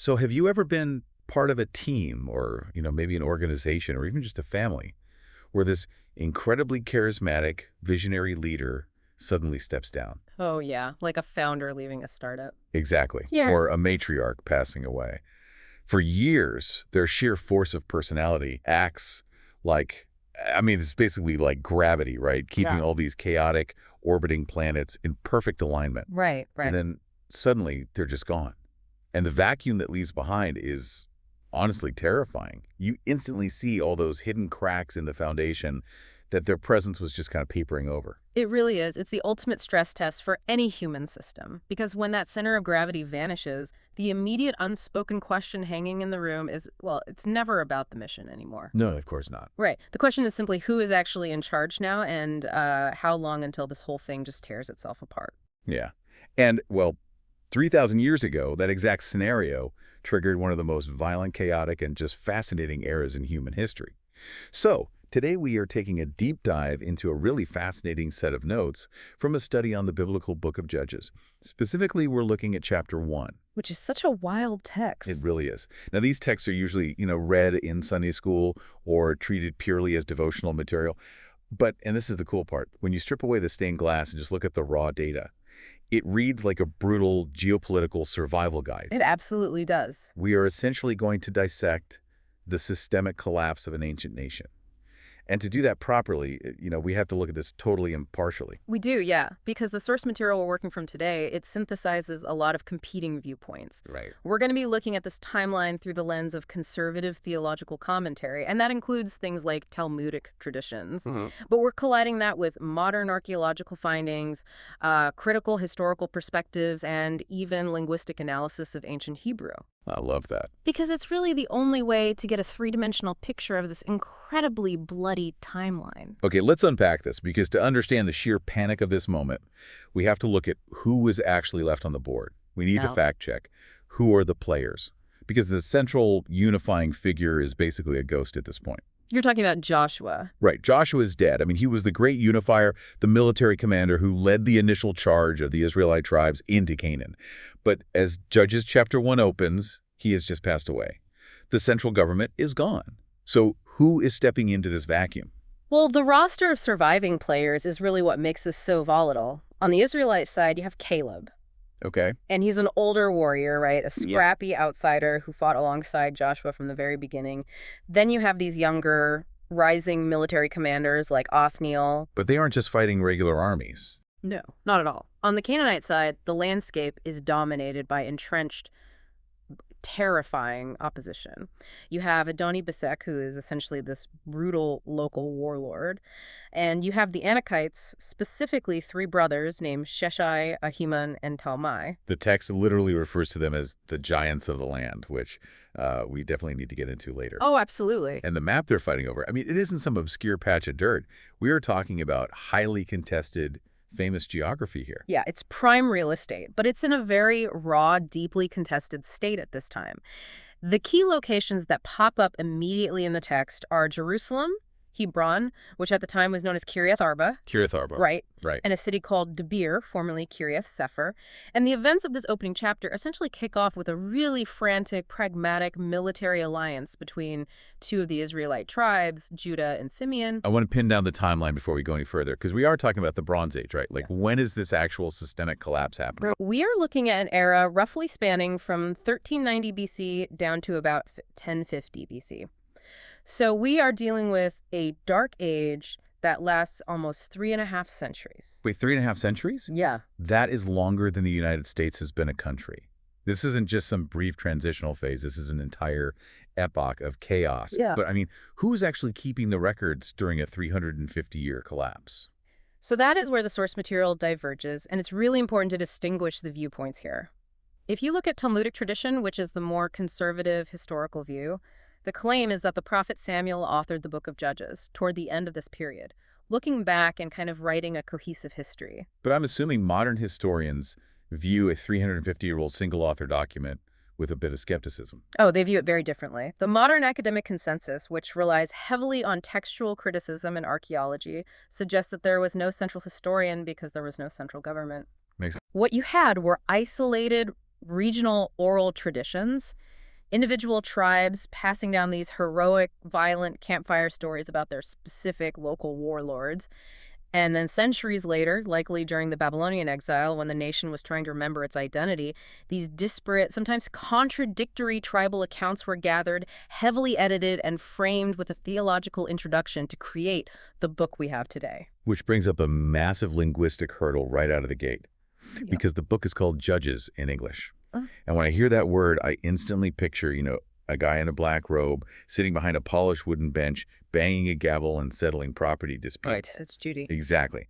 So have you ever been part of a team or, maybe an organization or even just a family where this incredibly charismatic, visionary leader suddenly steps down? Oh, yeah, like a founder leaving a startup. Exactly. Yeah. Or a matriarch passing away. For years, their sheer force of personality acts like, it's basically like gravity, right? Keeping Yeah. all these chaotic, orbiting planets in perfect alignment. Right, And right. then suddenly they're just gone. And the vacuum that leaves behind is honestly terrifying. You instantly see all those hidden cracks in the foundation that their presence was just kind of papering over. It really is. It's the ultimate stress test for any human system. Because when that center of gravity vanishes, the immediate unspoken question hanging in the room is, well, it's never about the mission anymore. No, of course not. Right. The question is simply who is actually in charge now and how long until this whole thing just tears itself apart. Yeah. And, well, 3,000 years ago, that exact scenario triggered one of the most violent, chaotic, and just fascinating eras in human history. So, today we are taking a deep dive into a really fascinating set of notes from a study on the biblical book of Judges. Specifically, we're looking at chapter 1. Which is such a wild It text. really is. Now, these texts are usually, read in Sunday school or treated purely as devotional material. But, and this is the cool part, when you strip away the stained glass and just look at the raw data, it reads like a brutal geopolitical survival guide. It absolutely does. We are essentially going to dissect the systemic collapse of an ancient nation. And to do that properly, we have to look at this totally impartially. We do, yeah, because the source material we're working from today, it synthesizes a lot of competing viewpoints. Right. We're going to be looking at this timeline through the lens of conservative theological commentary, and that includes things like Talmudic traditions. But we're colliding that with modern archaeological findings, critical historical perspectives, and even linguistic analysis of ancient Hebrew. I love that. Because it's really the only way to get a three-dimensional picture of this incredibly bloody timeline. Okay, let's unpack this, because to understand the sheer panic of this moment, we have to look at who was actually left on the board. We need to fact check who are the players, because the central unifying figure is basically a ghost at this point. You're talking about Joshua. Right. Joshua is dead. He was the great unifier, the military commander who led the initial charge of the Israelite tribes into Canaan. But as Judges chapter 1 opens, he has just passed away. The central government is gone. So who is stepping into this vacuum? Well, the roster of surviving players is really what makes this so volatile. On the Israelite side, you have Caleb. Okay. And he's an older warrior, right? A scrappy outsider who fought alongside Joshua from the very beginning. Then you have these younger, rising military commanders like Othniel. But they aren't just fighting regular armies. No, not at all. On the Canaanite side, the landscape is dominated by entrenched, terrifying opposition. You have Adoni-Bezek, who is essentially this brutal local warlord. And you have the Anakites, specifically three brothers named Sheshai, Ahiman, and Talmai. The text literally refers to them as the giants of the land, which we definitely need to get into later. Oh, absolutely. And the map they're fighting over, it isn't some obscure patch of dirt. We are talking about highly contested, famous geography here. Yeah, it's prime real estate, but it's in a very raw, deeply contested state at this time. The key locations that pop up immediately in the text are Jerusalem, Hebron, which at the time was known as Kiriath Arba. Kiriath Arba. Right. Right. And a city called Debir, formerly Kiriath Sefer. And the events of this opening chapter essentially kick off with a really frantic, pragmatic military alliance between two of the Israelite tribes, Judah and Simeon. I want to pin down the timeline before we go any further, because we are talking about the Bronze Age, right? When is this actual systemic collapse happening? We are looking at an era roughly spanning from 1390 BC down to about 1050 BC. So we are dealing with a dark age that lasts almost 3.5 centuries. Wait, 3.5 centuries? Yeah. That is longer than the United States has been a country. This isn't just some brief transitional phase. This is an entire epoch of chaos. Yeah. But who is actually keeping the records during a 350-year collapse? So that is where the source material diverges, and it's really important to distinguish the viewpoints here. If you look at Talmudic tradition, which is the more conservative historical view, the claim is that the prophet Samuel authored the book of Judges toward the end of this period, looking back and kind of writing a cohesive history. But I'm assuming modern historians view a 350-year-old single-author document with a bit of skepticism. Oh, they view it very differently. The modern academic consensus, which relies heavily on textual criticism and archaeology, suggests that there was no central historian because there was no central government. Makes sense. What you had were isolated regional oral traditions, individual tribes passing down these heroic, violent campfire stories about their specific local warlords. And then centuries later, likely during the Babylonian exile, when the nation was trying to remember its identity, these disparate, sometimes contradictory tribal accounts were gathered, heavily edited, and framed with a theological introduction to create the book we have today. Which brings up a massive linguistic hurdle right out of the gate, Yep. because the book is called Judges in English. Uh. And when I hear that word, I instantly picture, a guy in a black robe sitting behind a polished wooden bench, banging a gavel and settling property disputes. Right, it's Judy. Exactly.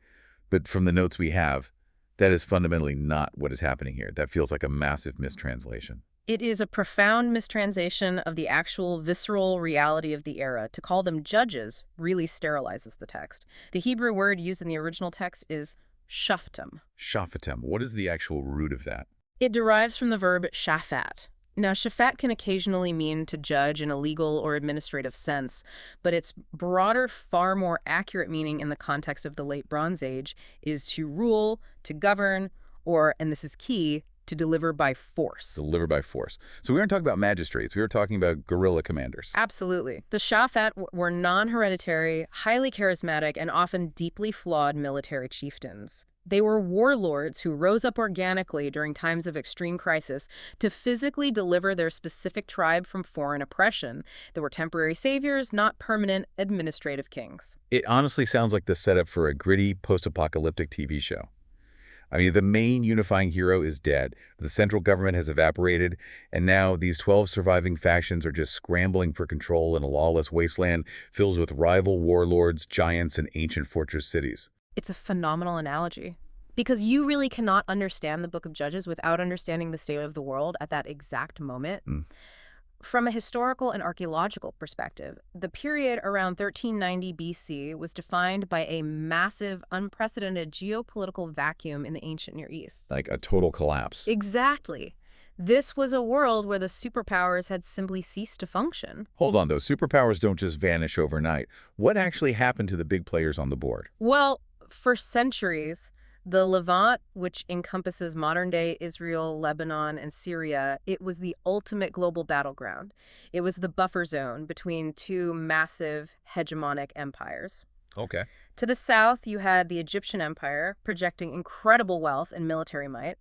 But from the notes we have, that is fundamentally not what is happening here. That feels like a massive mistranslation. It is a profound mistranslation of the actual visceral reality of the era. To call them judges really sterilizes the text. The Hebrew word used in the original text is shaftim. Shaphatem. What is the actual root of that? It derives from the verb shafat. Now, shafat can occasionally mean to judge in a legal or administrative sense, but its broader, far more accurate meaning in the context of the Late Bronze Age is to rule, to govern, or, and this is key, to deliver by force. Delivered by force. So we weren't talking about magistrates. We were talking about guerrilla commanders. Absolutely. The shafat were non-hereditary, highly charismatic, and often deeply flawed military chieftains. They were warlords who rose up organically during times of extreme crisis to physically deliver their specific tribe from foreign oppression. They were temporary saviors, not permanent administrative kings. It honestly sounds like the setup for a gritty post-apocalyptic TV show. I mean, the main unifying hero is dead, the central government has evaporated, and now these 12 surviving factions are just scrambling for control in a lawless wasteland filled with rival warlords, giants, and ancient fortress cities. It's a phenomenal analogy because you really cannot understand the Book of Judges without understanding the state of the world at that exact moment. From a historical and archaeological perspective, the period around 1390 BC was defined by a massive, unprecedented geopolitical vacuum in the ancient Near East. Like a total collapse. Exactly. This was a world where the superpowers had simply ceased to function. Hold on, though. Superpowers don't just vanish overnight. What actually happened to the big players on the board? Well, for centuries, the Levant, which encompasses modern-day Israel, Lebanon, and Syria, it was the ultimate global battleground. It was the buffer zone between two massive hegemonic empires. Okay. To the south, you had the Egyptian Empire, projecting incredible wealth and military might.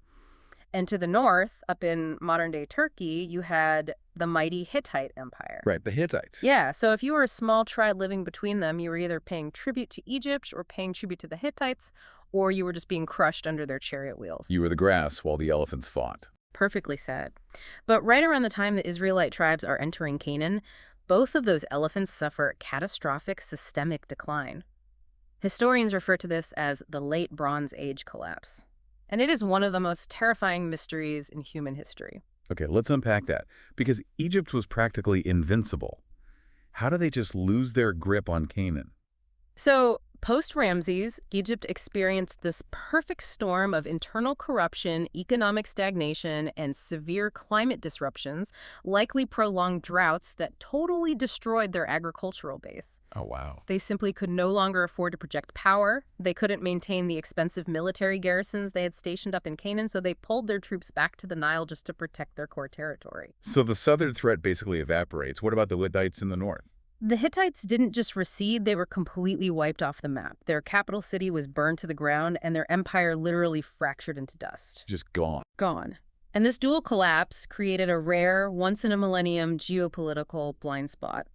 And to the north, up in modern-day Turkey, you had the mighty Hittite Empire. Right, the Hittites. Yeah, so if you were a small tribe living between them, you were either paying tribute to Egypt or paying tribute to the Hittites, or you were just being crushed under their chariot wheels. You were the grass while the elephants fought. Perfectly said. But right around the time the Israelite tribes are entering Canaan, both of those elephants suffer catastrophic systemic decline. Historians refer to this as the Late Bronze Age collapse. And it is one of the most terrifying mysteries in human history. Okay, let's unpack that. Because Egypt was practically invincible. How do they just lose their grip on Canaan? So, post-Ramses, Egypt experienced this perfect storm of internal corruption, economic stagnation, and severe climate disruptions, likely prolonged droughts that totally destroyed their agricultural base. Oh, wow. They simply could no longer afford to project power. They couldn't maintain the expensive military garrisons they had stationed up in Canaan, so they pulled their troops back to the Nile just to protect their core territory. So the southern threat basically evaporates. What about the Hittites in the north? The Hittites didn't just recede, they were completely wiped off the map. Their capital city was burned to the ground, and their empire literally fractured into dust. Just gone. Gone. And this dual collapse created a rare, once-in-a-millennium geopolitical blind spot.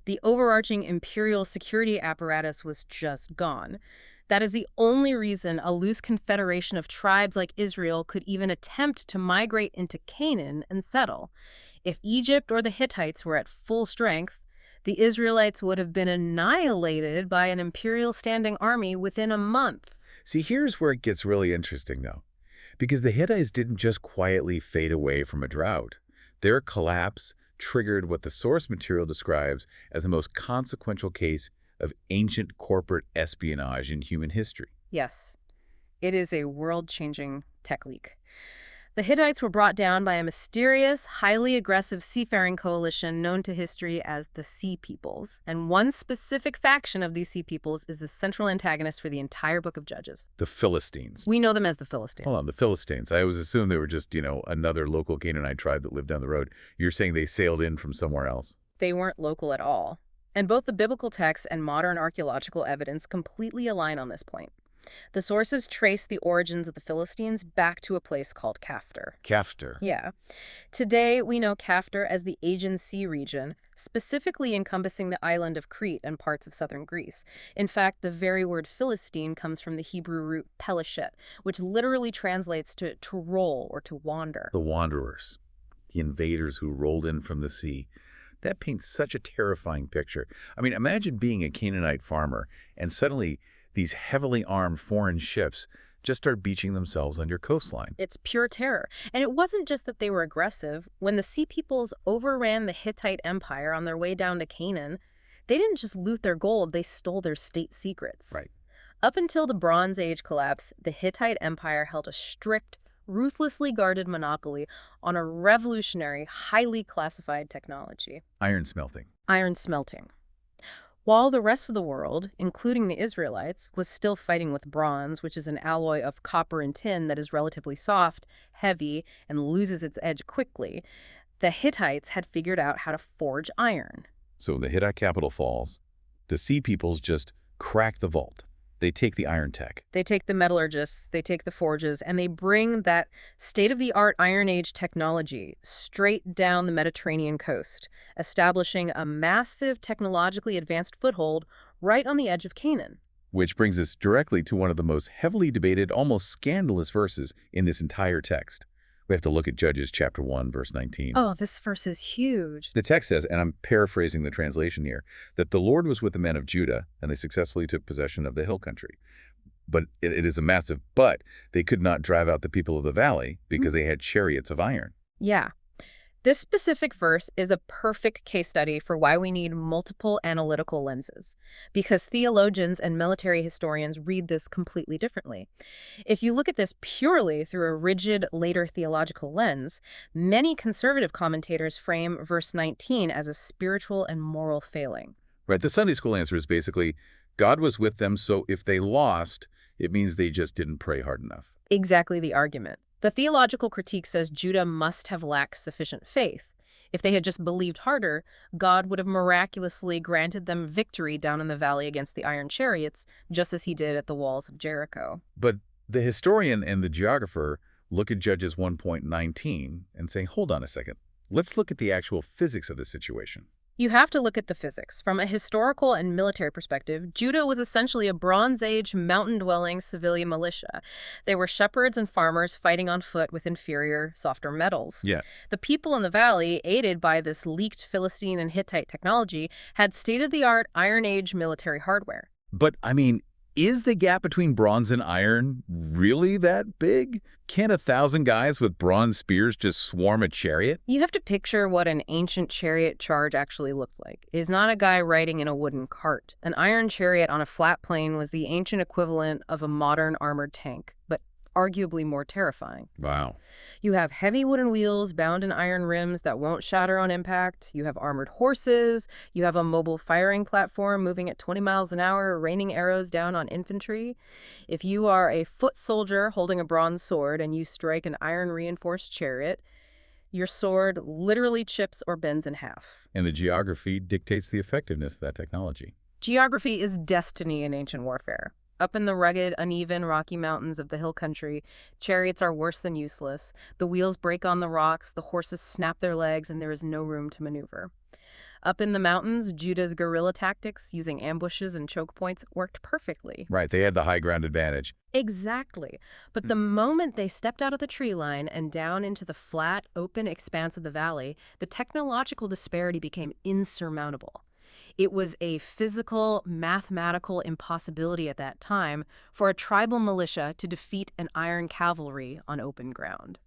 The overarching imperial security apparatus was just gone. That is the only reason a loose confederation of tribes like Israel could even attempt to migrate into Canaan and settle. If Egypt or the Hittites were at full strength, the Israelites would have been annihilated by an imperial standing army within a month. See, here's where it gets really interesting, though. Because the Hittites didn't just quietly fade away from a drought. Their collapse triggered what the source material describes as the most consequential case of ancient corporate espionage in human history. Yes, it is a world-changing tech leak. The Hittites were brought down by a mysterious, highly aggressive seafaring coalition known to history as the Sea Peoples. And one specific faction of these Sea Peoples is the central antagonist for the entire book of Judges. The Philistines. We know them as the Philistines. Hold on, the Philistines. I always assumed they were just, another local Canaanite tribe that lived down the road. You're saying they sailed in from somewhere else? They weren't local at all. And both the biblical texts and modern archaeological evidence completely align on this point. The sources trace the origins of the Philistines back to a place called Caftor. Caftor. Yeah. Today, we know Caftor as the Aegean Sea region, specifically encompassing the island of Crete and parts of southern Greece. In fact, the very word Philistine comes from the Hebrew root pelashet, which literally translates to roll or to wander. The wanderers, the invaders who rolled in from the sea. That paints such a terrifying picture. I mean, imagine being a Canaanite farmer and suddenly these heavily armed foreign ships just start beaching themselves on your coastline. It's pure terror. And it wasn't just that they were aggressive. When the Sea Peoples overran the Hittite Empire on their way down to Canaan, they didn't just loot their gold, they stole their state secrets. Right. Up until the Bronze Age collapse, the Hittite Empire held a strict, ruthlessly guarded monopoly on a revolutionary, highly classified technology. Iron smelting. Iron smelting. While the rest of the world, including the Israelites, was still fighting with bronze, which is an alloy of copper and tin that is relatively soft, heavy, and loses its edge quickly, the Hittites had figured out how to forge iron. So the Hittite capital falls. The Sea Peoples just crack the vault. They take the iron tech. They take the metallurgists, they take the forges, and they bring that state-of-the-art Iron Age technology straight down the Mediterranean coast, establishing a massive technologically advanced foothold right on the edge of Canaan. Which brings us directly to one of the most heavily debated, almost scandalous verses in this entire text. We have to look at Judges chapter 1, verse 19. Oh, this verse is huge. The text says, and I'm paraphrasing the translation here, that the Lord was with the men of Judah, and they successfully took possession of the hill country. But it is a massive but. They could not drive out the people of the valley because they had chariots of iron. Yeah. This specific verse is a perfect case study for why we need multiple analytical lenses, because theologians and military historians read this completely differently. If you look at this purely through a rigid later theological lens, many conservative commentators frame verse 19 as a spiritual and moral failing. Right, the Sunday school answer is basically, God was with them, so if they lost, it means they just didn't pray hard enough. Exactly the argument. The theological critique says Judah must have lacked sufficient faith. If they had just believed harder, God would have miraculously granted them victory down in the valley against the iron chariots, just as he did at the walls of Jericho. But the historian and the geographer look at Judges 1.19 and say, hold on a second, let's look at the actual physics of the situation. You have to look at the physics. From a historical and military perspective, Judah was essentially a Bronze Age, mountain-dwelling civilian militia. They were shepherds and farmers fighting on foot with inferior, softer metals. Yeah. The people in the valley, aided by this leaked Philistine and Hittite technology, had state-of-the-art Iron Age military hardware. But, I mean, is the gap between bronze and iron really that big? Can't 1,000 guys with bronze spears just swarm a chariot? You have to picture what an ancient chariot charge actually looked like. It is not a guy riding in a wooden cart. An iron chariot on a flat plain was the ancient equivalent of a modern armored tank, but arguably more terrifying. Wow. You have heavy wooden wheels bound in iron rims that won't shatter on impact. You have armored horses. You have a mobile firing platform moving at 20 miles an hour, raining arrows down on infantry. If you are a foot soldier holding a bronze sword and you strike an iron-reinforced chariot, your sword literally chips or bends in half. And the geography dictates the effectiveness of that technology. Geography is destiny in ancient warfare. Up in the rugged, uneven, rocky mountains of the hill country, chariots are worse than useless. The wheels break on the rocks, the horses snap their legs, and there is no room to maneuver. Up in the mountains, Judah's guerrilla tactics, using ambushes and choke points, worked perfectly. Right, they had the high ground advantage. Exactly. But the moment they stepped out of the tree line and down into the flat, open expanse of the valley, the technological disparity became insurmountable. It was a physical, mathematical impossibility at that time for a tribal militia to defeat an iron cavalry on open ground.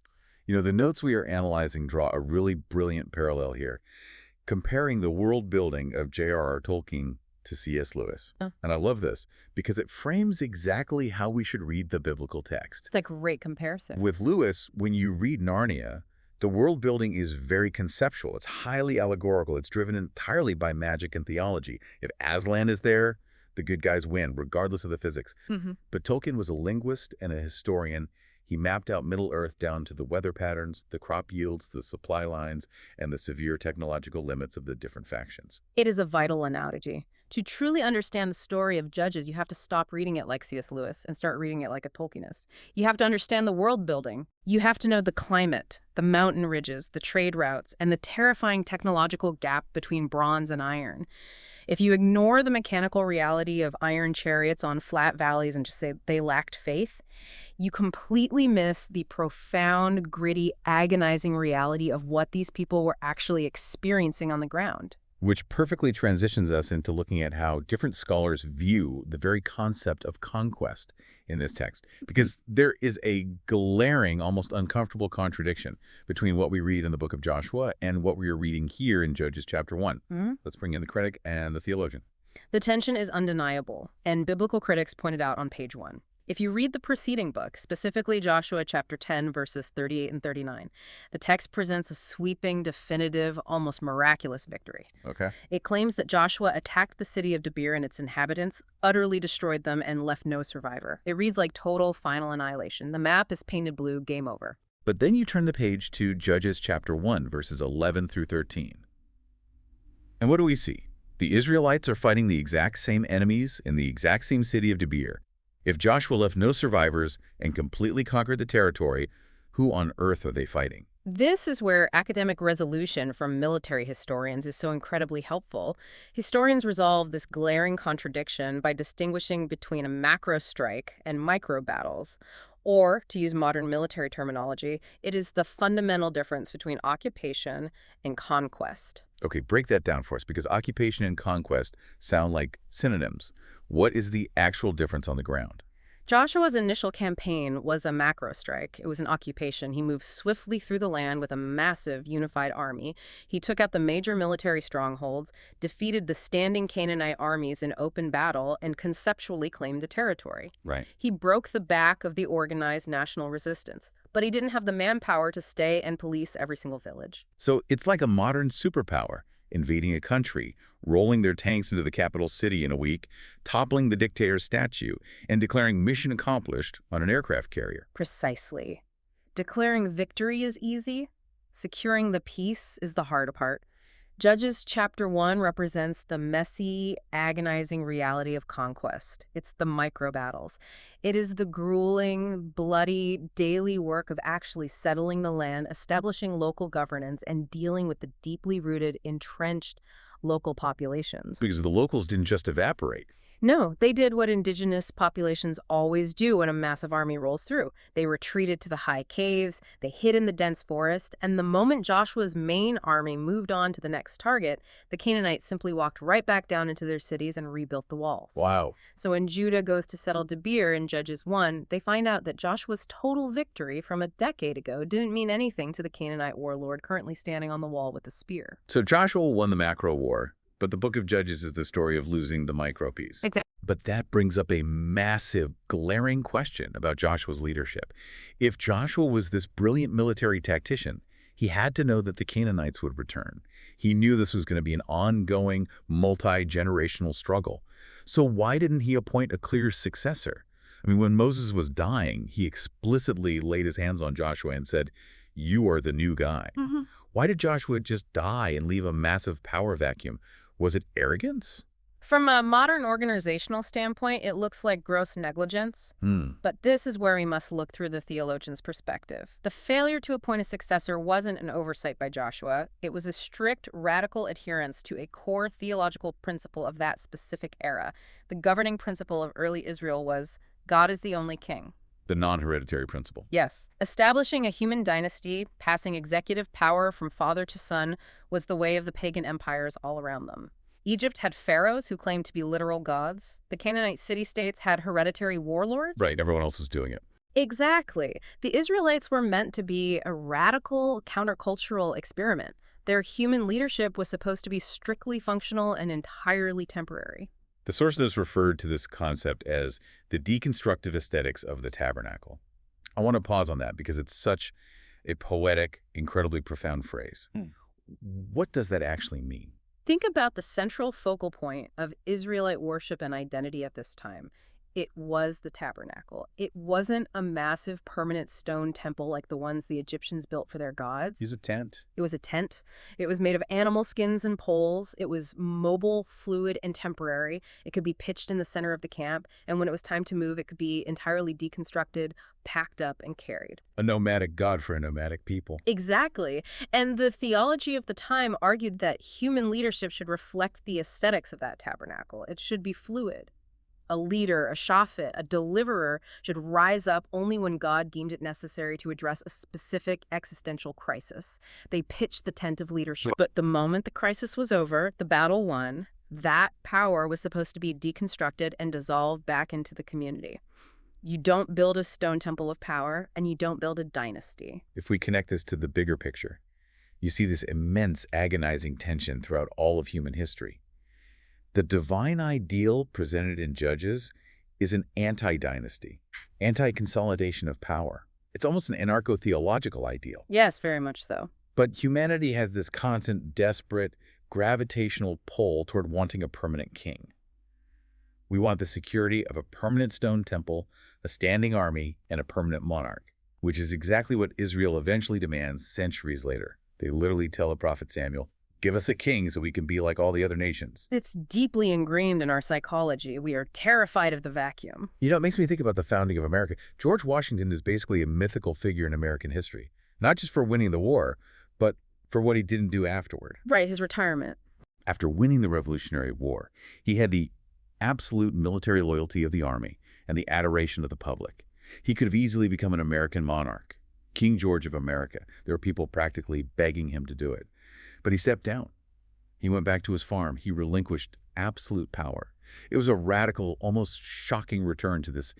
You know, the notes we are analyzing draw a really brilliant parallel here, comparing the world building of J.R.R. Tolkien to C.S. Lewis. Oh. And I love this because it frames exactly how we should read the biblical text. It's a great comparison. With Lewis, when you read Narnia, the world building is very conceptual. It's highly allegorical. It's driven entirely by magic and theology. If Aslan is there, the good guys win, regardless of the physics. But Tolkien was a linguist and a historian. He mapped out Middle-earth down to the weather patterns, the crop yields, the supply lines, and the severe technological limits of the different factions. It is a vital analogy. To truly understand the story of Judges, you have to stop reading it like C.S. Lewis and start reading it like a Tolkienist. You have to understand the world building. You have to know the climate, the mountain ridges, the trade routes, and the terrifying technological gap between bronze and iron. If you ignore the mechanical reality of iron chariots on flat valleys and just say they lacked faith, you completely miss the profound, gritty, agonizing reality of what these people were actually experiencing on the ground. Which perfectly transitions us into looking at how different scholars view the very concept of conquest in this text. Because there is a glaring, almost uncomfortable contradiction between what we read in the book of Joshua and what we are reading here in Judges chapter 1. Let's bring in the critic and the theologian. The tension is undeniable, and biblical critics pointed out on page 1. If you read the preceding book, specifically Joshua chapter 10, verses 38 and 39, the text presents a sweeping, definitive, almost miraculous victory. Okay. It claims that Joshua attacked the city of Debir and its inhabitants, utterly destroyed them, and left no survivor. It reads like total, final annihilation. The map is painted blue, game over. But then you turn the page to Judges chapter 1, verses 11 through 13. And what do we see? The Israelites are fighting the exact same enemies in the exact same city of Debir. If Joshua left no survivors and completely conquered the territory, who on earth are they fighting? This is where academic resolution from military historians is so incredibly helpful. Historians resolve this glaring contradiction by distinguishing between a macro strike and micro battles. Or, to use modern military terminology, it is the fundamental difference between occupation and conquest. Okay, break that down for us, because occupation and conquest sound like synonyms. What is the actual difference on the ground? Joshua's initial campaign was a macro strike. It was an occupation. He moved swiftly through the land with a massive unified army. He took out the major military strongholds, defeated the standing Canaanite armies in open battle, and conceptually claimed the territory. Right. He broke the back of the organized national resistance, but he didn't have the manpower to stay and police every single village. So it's like a modern superpower, invading a country, rolling their tanks into the capital city in a week, toppling the dictator's statue, and declaring mission accomplished on an aircraft carrier. Precisely. Declaring victory is easy. Securing the peace is the hard part. Judges chapter 1 represents the messy, agonizing reality of conquest. It's the micro battles. It is the grueling, bloody, daily work of actually settling the land, establishing local governance, and dealing with the deeply rooted, entrenched local populations. Because the locals didn't just evaporate. No, they did what indigenous populations always do when a massive army rolls through. They retreated to the high caves, they hid in the dense forest, and the moment Joshua's main army moved on to the next target, the Canaanites simply walked right back down into their cities and rebuilt the walls. Wow. So when Judah goes to settle Debir in Judges 1, they find out that Joshua's total victory from a decade ago didn't mean anything to the Canaanite warlord currently standing on the wall with a spear. So Joshua won the macro war, but the book of Judges is the story of losing the micro piece. Exactly. But that brings up a massive, glaring question about Joshua's leadership. If Joshua was this brilliant military tactician, he had to know that the Canaanites would return. He knew this was going to be an ongoing, multi-generational struggle. So why didn't he appoint a clear successor? I mean, when Moses was dying, he explicitly laid his hands on Joshua and said, "You are the new guy." Why did Joshua just die and leave a massive power vacuum? Was it arrogance? From a modern organizational standpoint, it looks like gross negligence. But this is where we must look through the theologian's perspective. The failure to appoint a successor wasn't an oversight by Joshua. It was a strict, radical adherence to a core theological principle of that specific era. The governing principle of early Israel was, God is the only king. The non-hereditary principle. Yes. Establishing a human dynasty, passing executive power from father to son, was the way of the pagan empires all around them. Egypt had pharaohs who claimed to be literal gods. The Canaanite city-states had hereditary warlords. Right, everyone else was doing it. Exactly. The Israelites were meant to be a radical countercultural experiment. Their human leadership was supposed to be strictly functional and entirely temporary. The source notes referred to this concept as the deconstructive aesthetics of the tabernacle. I want to pause on that because it's such a poetic, incredibly profound phrase. What does that actually mean? Think about the central focal point of Israelite worship and identity at this time. It was the tabernacle. It wasn't a massive permanent stone temple like the ones the Egyptians built for their gods. Use a tent. It was a tent. It was made of animal skins and poles. It was mobile, fluid, and temporary. It could be pitched in the center of the camp, and when it was time to move, it could be entirely deconstructed, packed up, and carried. A nomadic god for a nomadic people. Exactly. And the theology of the time argued that human leadership should reflect the aesthetics of that tabernacle. It should be fluid. A leader, a shafet, a deliverer should rise up only when God deemed it necessary to address a specific existential crisis. They pitched the tent of leadership. But the moment the crisis was over, the battle won, that power was supposed to be deconstructed and dissolved back into the community. You don't build a stone temple of power, and you don't build a dynasty. If we connect this to the bigger picture, you see this immense, agonizing tension throughout all of human history. The divine ideal presented in Judges is an anti-dynasty, anti-consolidation of power. It's almost an anarcho-theological ideal. Yes, very much so. But humanity has this constant, desperate, gravitational pull toward wanting a permanent king. We want the security of a permanent stone temple, a standing army, and a permanent monarch, which is exactly what Israel eventually demands centuries later. They literally tell the prophet Samuel, "Give us a king so we can be like all the other nations." It's deeply ingrained in our psychology. We are terrified of the vacuum. You know, it makes me think about the founding of America. George Washington is basically a mythical figure in American history, not just for winning the war, but for what he didn't do afterward. Right, his retirement. After winning the Revolutionary War, he had the absolute military loyalty of the army and the adoration of the public. He could have easily become an American monarch, King George of America. There were people practically begging him to do it. But he stepped down. He went back to his farm. He relinquished absolute power. It was a radical, almost shocking return to this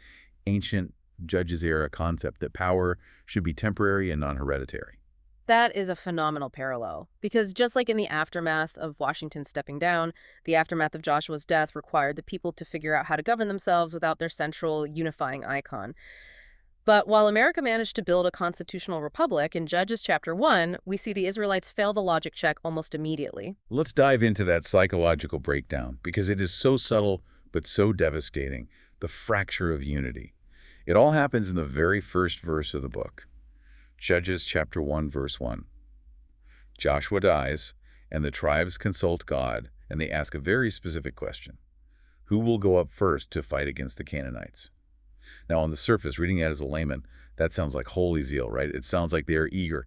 ancient Judges-era concept that power should be temporary and non-hereditary. That is a phenomenal parallel, because just like in the aftermath of Washington stepping down, the aftermath of Joshua's death required the people to figure out how to govern themselves without their central unifying icon. But while America managed to build a constitutional republic, in Judges chapter 1, we see the Israelites fail the logic check almost immediately. Let's dive into that psychological breakdown, because it is so subtle but so devastating, the fracture of unity. It all happens in the very first verse of the book. Judges chapter 1, verse 1. Joshua dies, and the tribes consult God, and they ask a very specific question. Who will go up first to fight against the Canaanites? Now, on the surface, reading that as a layman, that sounds like holy zeal, right? It sounds like they're eager.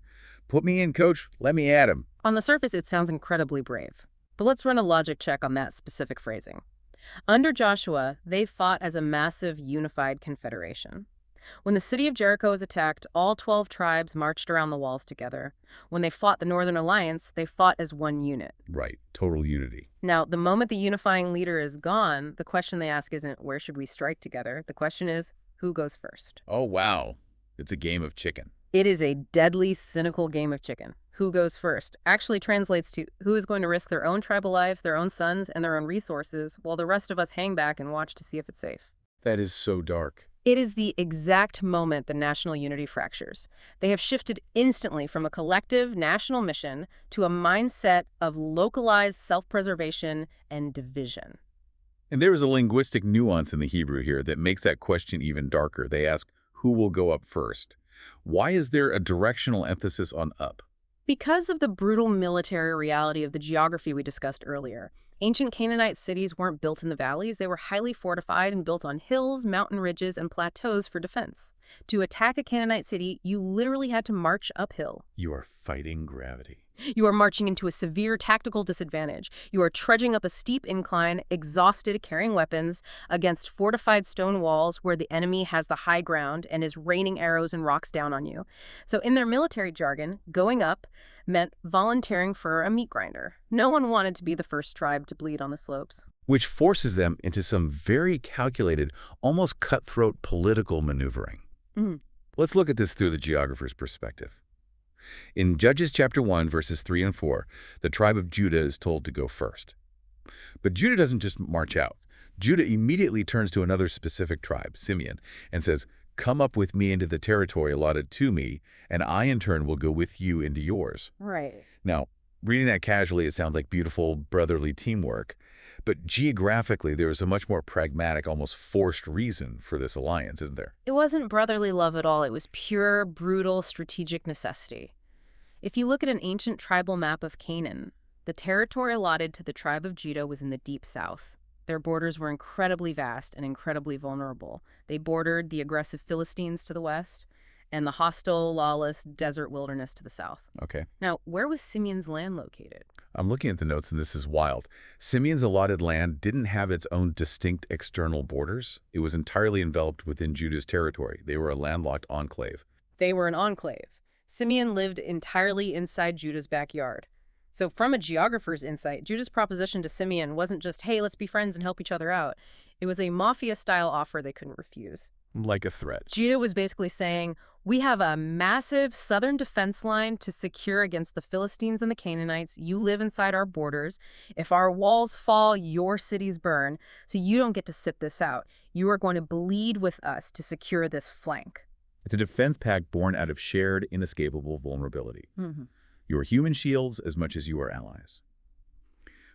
Put me in, coach. Let me at him. On the surface, it sounds incredibly brave. But let's run a logic check on that specific phrasing. Under Joshua, they fought as a massive unified confederation. When the city of Jericho was attacked, all 12 tribes marched around the walls together. When they fought the Northern Alliance, they fought as one unit. Right, total unity. Now, the moment the unifying leader is gone, the question they ask isn't, where should we strike together? The question is, who goes first? Oh, wow. It's a game of chicken. It is a deadly, cynical game of chicken. Who goes first actually translates to who is going to risk their own tribal lives, their own sons, and their own resources, while the rest of us hang back and watch to see if it's safe. That is so dark. It is the exact moment the national unity fractures. They have shifted instantly from a collective national mission to a mindset of localized self-preservation and division. And there is a linguistic nuance in the Hebrew here that makes that question even darker. They ask, who will go up first? Why is there a directional emphasis on up? Because of the brutal military reality of the geography we discussed earlier, ancient Canaanite cities weren't built in the valleys. They were highly fortified and built on hills, mountain ridges, and plateaus for defense. To attack a Canaanite city, you literally had to march uphill. You are fighting gravity. You are marching into a severe tactical disadvantage. You are trudging up a steep incline, exhausted, carrying weapons, against fortified stone walls where the enemy has the high ground and is raining arrows and rocks down on you. So in their military jargon, going up meant volunteering for a meat grinder. No one wanted to be the first tribe to bleed on the slopes. Which forces them into some very calculated, almost cutthroat political maneuvering. Let's look at this through the geographer's perspective. In Judges chapter 1, verses 3 and 4, the tribe of Judah is told to go first. But Judah doesn't just march out. Judah immediately turns to another specific tribe, Simeon, and says, "Come up with me into the territory allotted to me, and I in turn will go with you into yours." Right. Now, reading that casually, it sounds like beautiful brotherly teamwork. But geographically, there is a much more pragmatic, almost forced reason for this alliance, isn't there? It wasn't brotherly love at all. It was pure, brutal, strategic necessity. If you look at an ancient tribal map of Canaan, the territory allotted to the tribe of Judah was in the deep south. Their borders were incredibly vast and incredibly vulnerable. They bordered the aggressive Philistines to the west and the hostile, lawless desert wilderness to the south. Okay. Now, where was Simeon's land located? I'm looking at the notes, and this is wild. Simeon's allotted land didn't have its own distinct external borders. It was entirely enveloped within Judah's territory. They were a landlocked enclave. They were an enclave. Simeon lived entirely inside Judah's backyard. So from a geographer's insight, Judah's proposition to Simeon wasn't just, hey, let's be friends and help each other out. It was a mafia-style offer they couldn't refuse. Like a threat. Judah was basically saying, we have a massive southern defense line to secure against the Philistines and the Canaanites. You live inside our borders. If our walls fall, your cities burn. So you don't get to sit this out. You are going to bleed with us to secure this flank. It's a defense pact born out of shared, inescapable vulnerability. Mm-hmm. You are human shields as much as you are allies.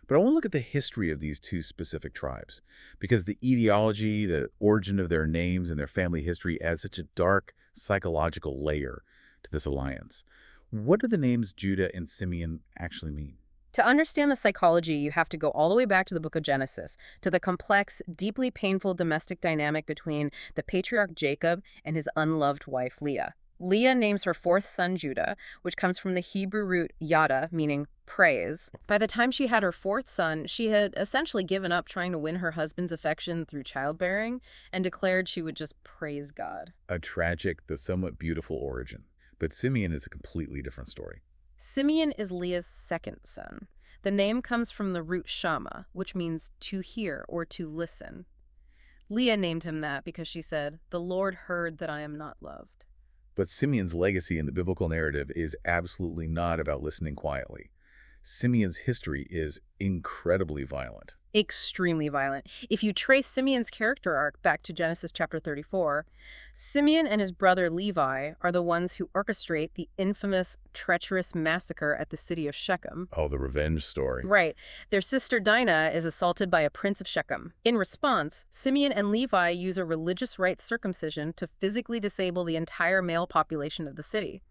But I want to look at the history of these two specific tribes, because the etiology, the origin of their names and their family history adds such a dark psychological layer to this alliance. What do the names Judah and Simeon actually mean? To understand the psychology, you have to go all the way back to the book of Genesis, to the complex, deeply painful domestic dynamic between the patriarch Jacob and his unloved wife Leah. Leah names her fourth son Judah, which comes from the Hebrew root yada, meaning praise. By the time she had her fourth son, she had essentially given up trying to win her husband's affection through childbearing and declared she would just praise God. A tragic, though somewhat beautiful origin. But Simeon is a completely different story. Simeon is Leah's second son. The name comes from the root shama, which means to hear or to listen. Leah named him that because she said, "The Lord heard that I am not loved." But Simeon's legacy in the biblical narrative is absolutely not about listening quietly. Simeon's history is incredibly violent. Extremely violent. If you trace Simeon's character arc back to Genesis chapter 34, Simeon and his brother Levi are the ones who orchestrate the infamous, treacherous massacre at the city of Shechem. Oh, the revenge story. Right. Their sister Dinah is assaulted by a prince of Shechem. In response, Simeon and Levi use a religious rite circumcision to physically disable the entire male population of the city.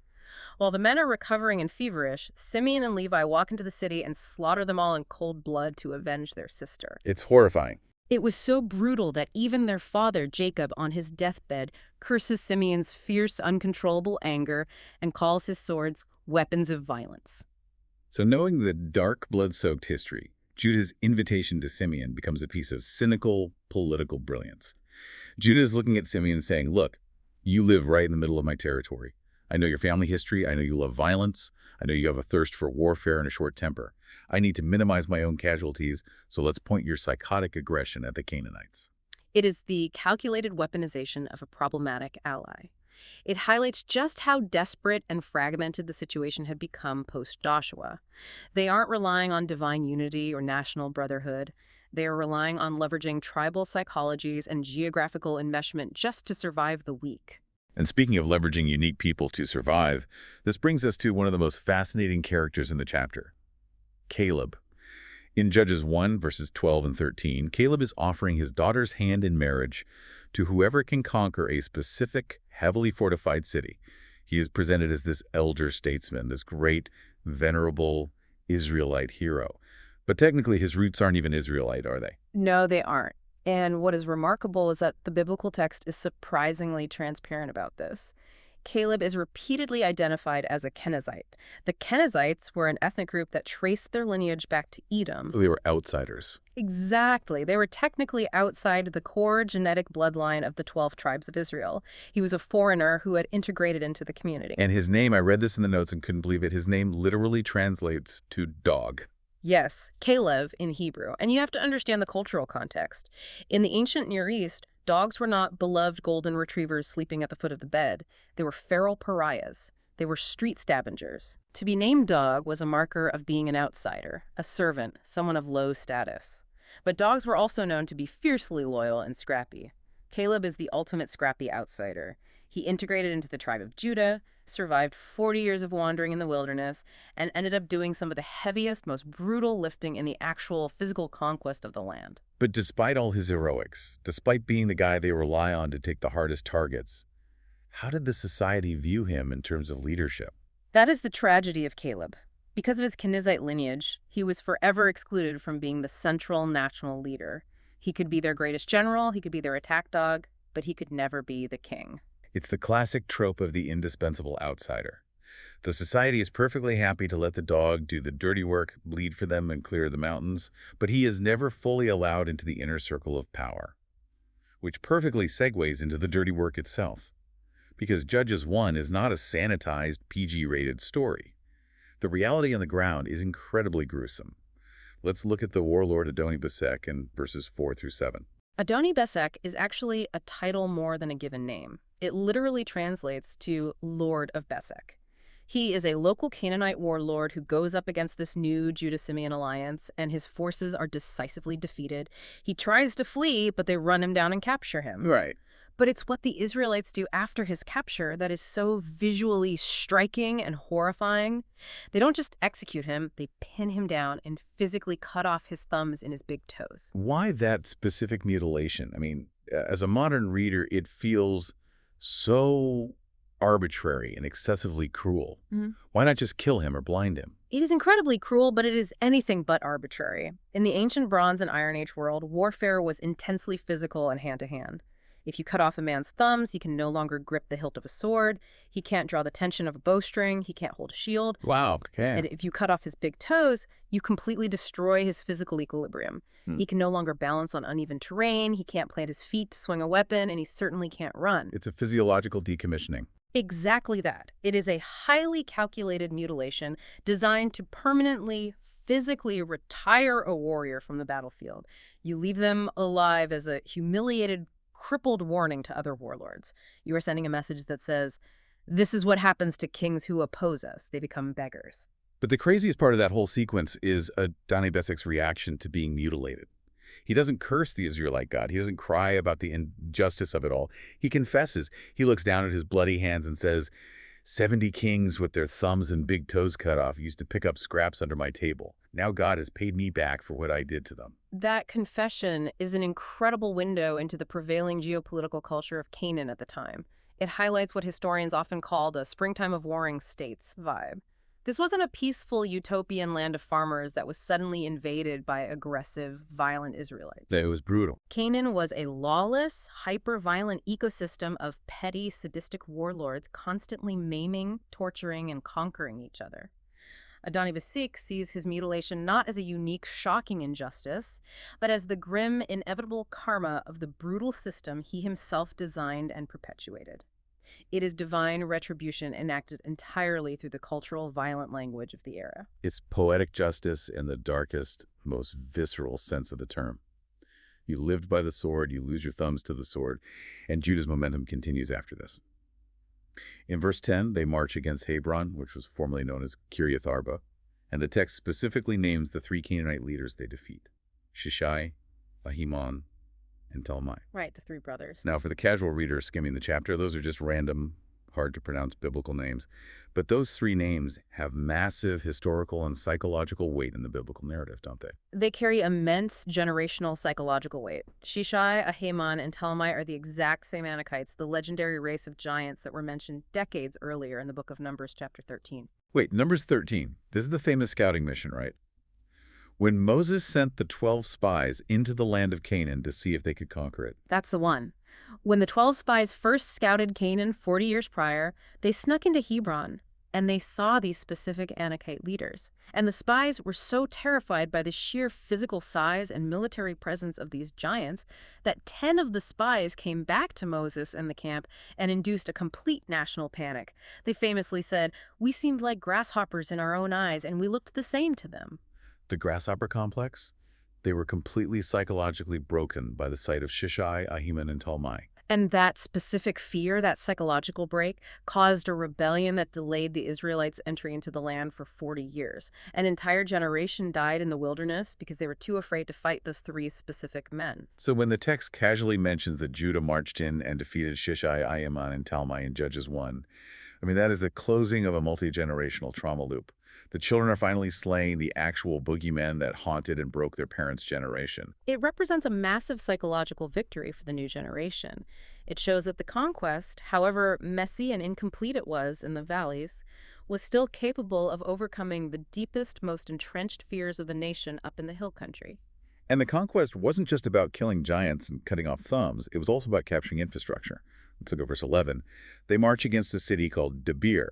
While the men are recovering and feverish, Simeon and Levi walk into the city and slaughter them all in cold blood to avenge their sister. It's horrifying. It was so brutal that even their father, Jacob, on his deathbed, curses Simeon's fierce, uncontrollable anger and calls his swords weapons of violence. So knowing the dark, blood-soaked history, Judah's invitation to Simeon becomes a piece of cynical, political brilliance. Judah is looking at Simeon saying, look, you live right in the middle of my territory. I know your family history. I know you love violence. I know you have a thirst for warfare and a short temper. I need to minimize my own casualties, so let's point your psychotic aggression at the Canaanites. It is the calculated weaponization of a problematic ally. It highlights just how desperate and fragmented the situation had become post-Joshua. They aren't relying on divine unity or national brotherhood. They are relying on leveraging tribal psychologies and geographical enmeshment just to survive the week. And speaking of leveraging unique people to survive, this brings us to one of the most fascinating characters in the chapter, Caleb. In Judges 1, verses 12 and 13, Caleb is offering his daughter's hand in marriage to whoever can conquer a specific, heavily fortified city. He is presented as this elder statesman, this great, venerable Israelite hero. But technically, his roots aren't even Israelite, are they? No, they aren't. And what is remarkable is that the biblical text is surprisingly transparent about this. Caleb is repeatedly identified as a Kenizzite. The Kenizzites were an ethnic group that traced their lineage back to Edom. They were outsiders. Exactly. They were technically outside the core genetic bloodline of the 12 tribes of Israel. He was a foreigner who had integrated into the community. And his name, I read this in the notes and couldn't believe it, his name literally translates to dog. Yes, Caleb in Hebrew. And you have to understand the cultural context. In the ancient Near East, dogs were not beloved golden retrievers sleeping at the foot of the bed. They were feral pariahs. They were street scavengers. To be named dog was a marker of being an outsider, a servant, someone of low status. But dogs were also known to be fiercely loyal and scrappy. Caleb is the ultimate scrappy outsider. He integrated into the tribe of Judah, survived 40 years of wandering in the wilderness, and ended up doing some of the heaviest, most brutal lifting in the actual physical conquest of the land. But despite all his heroics, despite being the guy they rely on to take the hardest targets, how did the society view him in terms of leadership? That is the tragedy of Caleb. Because of his Kenizzite lineage, he was forever excluded from being the central national leader. He could be their greatest general, he could be their attack dog, but he could never be the king. It's the classic trope of the indispensable outsider. The society is perfectly happy to let the dog do the dirty work, bleed for them, and clear the mountains, but he is never fully allowed into the inner circle of power, which perfectly segues into the dirty work itself. Because Ch1 is not a sanitized, PG-rated story. The reality on the ground is incredibly gruesome. Let's look at the warlord Adoni-Besek in verses 4 through 7. Adoni-Besek is actually a title more than a given name. It literally translates to Lord of Besek. He is a local Canaanite warlord who goes up against this new Judah-Simeon alliance, and his forces are decisively defeated. He tries to flee, but they run him down and capture him. Right. But it's what the Israelites do after his capture that is so visually striking and horrifying. They don't just execute him, they pin him down and physically cut off his thumbs and his big toes. Why that specific mutilation? I mean, as a modern reader, it feels so arbitrary and excessively cruel. Why not just kill him or blind him? It is incredibly cruel, but it is anything but arbitrary. In the ancient Bronze and Iron Age world, warfare was intensely physical and hand-to-hand. If you cut off a man's thumbs, he can no longer grip the hilt of a sword. He can't draw the tension of a bowstring. He can't hold a shield. Wow, okay. And if you cut off his big toes, you completely destroy his physical equilibrium. He can no longer balance on uneven terrain. He can't plant his feet to swing a weapon, and he certainly can't run. It's a physiological decommissioning. Exactly that. It is a highly calculated mutilation designed to permanently, physically retire a warrior from the battlefield. You leave them alive as a humiliated, crippled warning to other warlords. You are sending a message that says, this is what happens to kings who oppose us. They become beggars. But the craziest part of that whole sequence is Adoni-Besek's reaction to being mutilated. He doesn't curse the Israelite God. He doesn't cry about the injustice of it all. He confesses. He looks down at his bloody hands and says, 70 kings with their thumbs and big toes cut off used to pick up scraps under my table. Now God has paid me back for what I did to them. That confession is an incredible window into the prevailing geopolitical culture of Canaan at the time. It highlights what historians often call the springtime of warring states vibe. This wasn't a peaceful utopian land of farmers that was suddenly invaded by aggressive, violent Israelites. It was brutal. Canaan was a lawless, hyper-violent ecosystem of petty, sadistic warlords constantly maiming, torturing, and conquering each other. Adoni-Besek sees his mutilation not as a unique, shocking injustice, but as the grim, inevitable karma of the brutal system he himself designed and perpetuated. It is divine retribution enacted entirely through the cultural, violent language of the era. It's poetic justice in the darkest, most visceral sense of the term. You lived by the sword, you lose your thumbs to the sword, and Judah's momentum continues after this. In verse 10, they march against Hebron, which was formerly known as Kiriath Arba, and the text specifically names the three Canaanite leaders they defeat: Shishai, Ahiman, and Talmai. Right, the three brothers. Now, for the casual reader skimming the chapter, those are just random, hard-to-pronounce biblical names. But those three names have massive historical and psychological weight in the biblical narrative, don't they? They carry immense generational psychological weight. Shishai, Ahiman, and Talmai are the exact same Anakites, the legendary race of giants that were mentioned decades earlier in the book of Numbers, chapter 13. Wait, Numbers 13. This is the famous scouting mission, right? When Moses sent the 12 spies into the land of Canaan to see if they could conquer it. That's the one. When the 12 spies first scouted Canaan 40 years prior, they snuck into Hebron, and they saw these specific Anakite leaders. And the spies were so terrified by the sheer physical size and military presence of these giants that 10 of the spies came back to Moses and the camp and induced a complete national panic. They famously said, "We seemed like grasshoppers in our own eyes, and we looked the same to them." The grasshopper complex? They were completely psychologically broken by the sight of Shishai, Ahiman, and Talmai. And that specific fear, that psychological break, caused a rebellion that delayed the Israelites' entry into the land for 40 years. An entire generation died in the wilderness because they were too afraid to fight those three specific men. So when the text casually mentions that Judah marched in and defeated Shishai, Ahiman, and Talmai in Judges 1, I mean, that is the closing of a multi-generational trauma loop. The children are finally slaying the actual boogeymen that haunted and broke their parents' generation. It represents a massive psychological victory for the new generation. It shows that the conquest, however messy and incomplete it was in the valleys, was still capable of overcoming the deepest, most entrenched fears of the nation up in the hill country. And the conquest wasn't just about killing giants and cutting off thumbs. It was also about capturing infrastructure. Let's look at verse 11. They march against a city called Debir,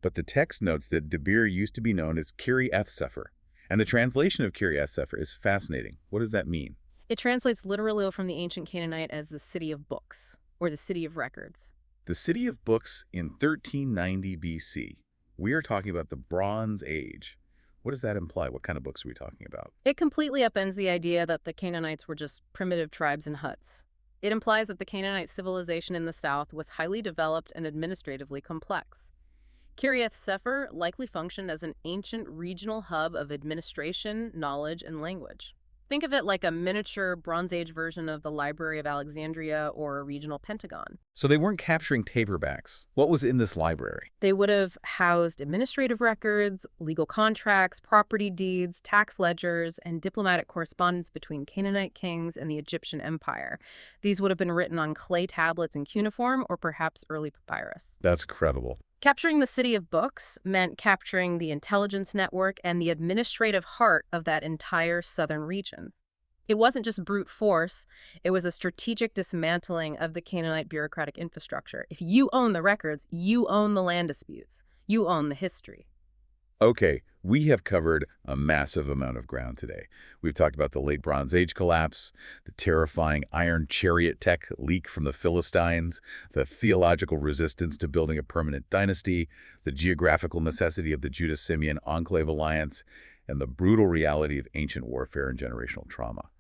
but the text notes that Debir used to be known as Kiriath Sefer. And the translation of Kiriath Sefer is fascinating. What does that mean? It translates literally from the ancient Canaanite as the city of books, or the city of records. The city of books in 1390 BC. We are talking about the Bronze Age. What does that imply? What kind of books are we talking about? It completely upends the idea that the Canaanites were just primitive tribes in huts. It implies that the Canaanite civilization in the south was highly developed and administratively complex. Kiriath Sefer likely functioned as an ancient regional hub of administration, knowledge, and language. Think of it like a miniature Bronze Age version of the Library of Alexandria or a regional Pentagon. So they weren't capturing paperbacks. What was in this library? They would have housed administrative records, legal contracts, property deeds, tax ledgers, and diplomatic correspondence between Canaanite kings and the Egyptian Empire. These would have been written on clay tablets in cuneiform or perhaps early papyrus. That's credible. Capturing the city of books meant capturing the intelligence network and the administrative heart of that entire southern region. It wasn't just brute force, it was a strategic dismantling of the Canaanite bureaucratic infrastructure. If you own the records, you own the land disputes. You own the history. Okay, we have covered a massive amount of ground today. We've talked about the late Bronze Age collapse, the terrifying iron chariot tech leak from the Philistines, the theological resistance to building a permanent dynasty, the geographical necessity of the Judah-Simeon enclave alliance, and the brutal reality of ancient warfare and generational trauma.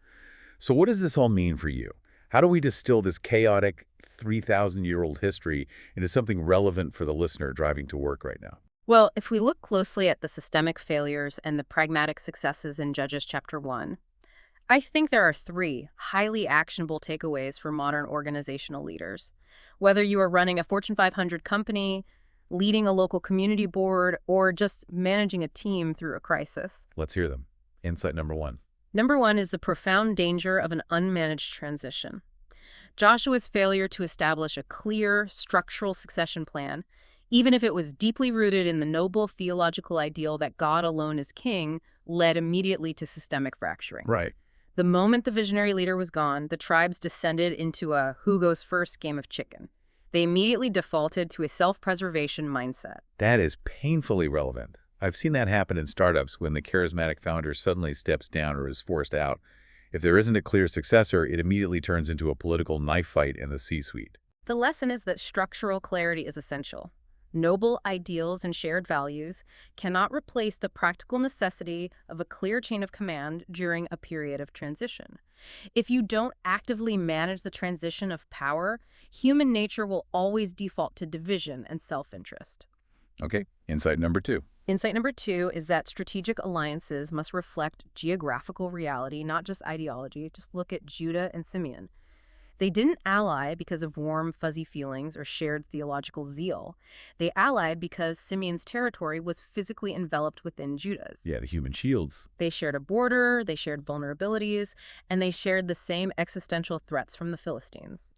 So what does this all mean for you? How do we distill this chaotic 3,000-year-old history into something relevant for the listener driving to work right now? Well, if we look closely at the systemic failures and the pragmatic successes in Judges chapter 1, I think there are three highly actionable takeaways for modern organizational leaders. Whether you are running a Fortune 500 company, leading a local community board, or just managing a team through a crisis. Let's hear them. Insight number one. Number one is the profound danger of an unmanaged transition. Joshua's failure to establish a clear, structural succession plan, even if it was deeply rooted in the noble theological ideal that God alone is king, led immediately to systemic fracturing. Right. The moment the visionary leader was gone, the tribes descended into a who goes first game of chicken. They immediately defaulted to a self-preservation mindset. That is painfully relevant. I've seen that happen in startups when the charismatic founder suddenly steps down or is forced out. If there isn't a clear successor, it immediately turns into a political knife fight in the C-suite. The lesson is that structural clarity is essential. Noble ideals and shared values cannot replace the practical necessity of a clear chain of command during a period of transition. If you don't actively manage the transition of power, human nature will always default to division and self-interest. Okay, insight number two. Insight number two is that strategic alliances must reflect geographical reality, not just ideology. Just look at Judah and Simeon. They didn't ally because of warm, fuzzy feelings or shared theological zeal. They allied because Simeon's territory was physically enveloped within Judah's. Yeah, the human shields. They shared a border, they shared vulnerabilities, and they shared the same existential threats from the Philistines.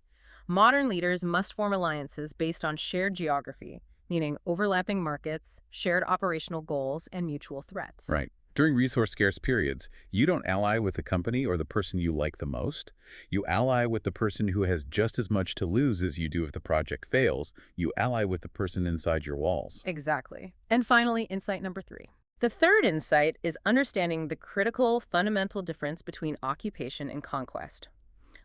Modern leaders must form alliances based on shared geography, meaning overlapping markets, shared operational goals, and mutual threats. Right. During resource-scarce periods, you don't ally with the company or the person you like the most. You ally with the person who has just as much to lose as you do if the project fails. You ally with the person inside your walls. Exactly. And finally, insight number three. The third insight is understanding the critical, fundamental difference between occupation and conquest.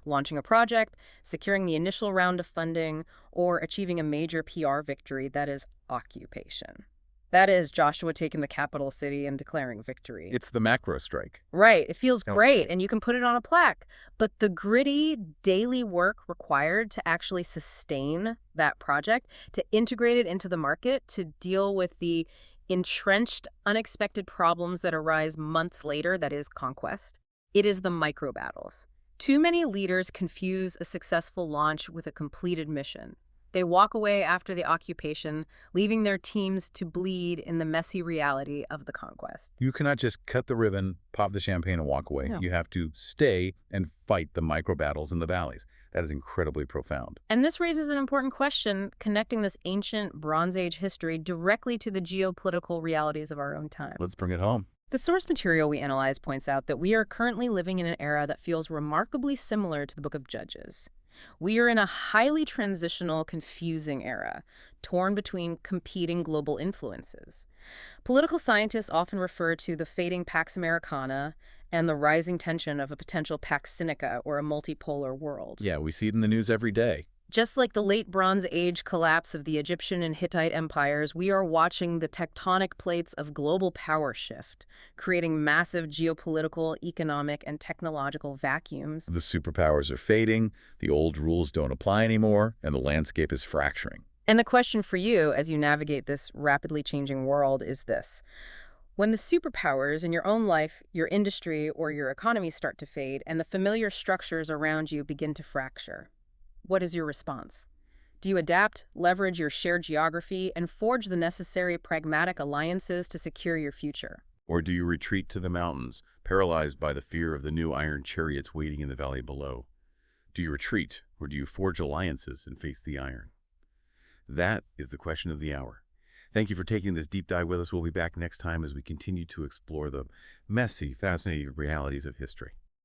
Launching a project, securing the initial round of funding, or achieving a major PR victory that is occupation. That is Joshua taking the capital city and declaring victory. It's the macro strike. Right. It feels No. great, and you can put it on a plaque. But the gritty daily work required to actually sustain that project, to integrate it into the market, to deal with the entrenched, unexpected problems that arise months later, that is conquest, it is the micro battles. Too many leaders confuse a successful launch with a completed mission. They walk away after the occupation, leaving their teams to bleed in the messy reality of the conquest. You cannot just cut the ribbon, pop the champagne, and walk away. No. You have to stay and fight the micro battles in the valleys. That is incredibly profound. And this raises an important question, connecting this ancient Bronze Age history directly to the geopolitical realities of our own time. Let's bring it home. The source material we analyze points out that we are currently living in an era that feels remarkably similar to the Book of Judges. We are in a highly transitional, confusing era, torn between competing global influences. Political scientists often refer to the fading Pax Americana and the rising tension of a potential Pax Sinica, or a multipolar world. Yeah, we see it in the news every day. Just like the late Bronze Age collapse of the Egyptian and Hittite empires, we are watching the tectonic plates of global power shift, creating massive geopolitical, economic, and technological vacuums. The superpowers are fading, the old rules don't apply anymore, and the landscape is fracturing. And the question for you as you navigate this rapidly changing world is this. When the superpowers in your own life, your industry, or your economy start to fade, and the familiar structures around you begin to fracture, what is your response? Do you adapt, leverage your shared geography, and forge the necessary pragmatic alliances to secure your future? Or do you retreat to the mountains, paralyzed by the fear of the new iron chariots waiting in the valley below? Do you retreat, or do you forge alliances and face the iron? That is the question of the hour. Thank you for taking this deep dive with us. We'll be back next time as we continue to explore the messy, fascinating realities of history.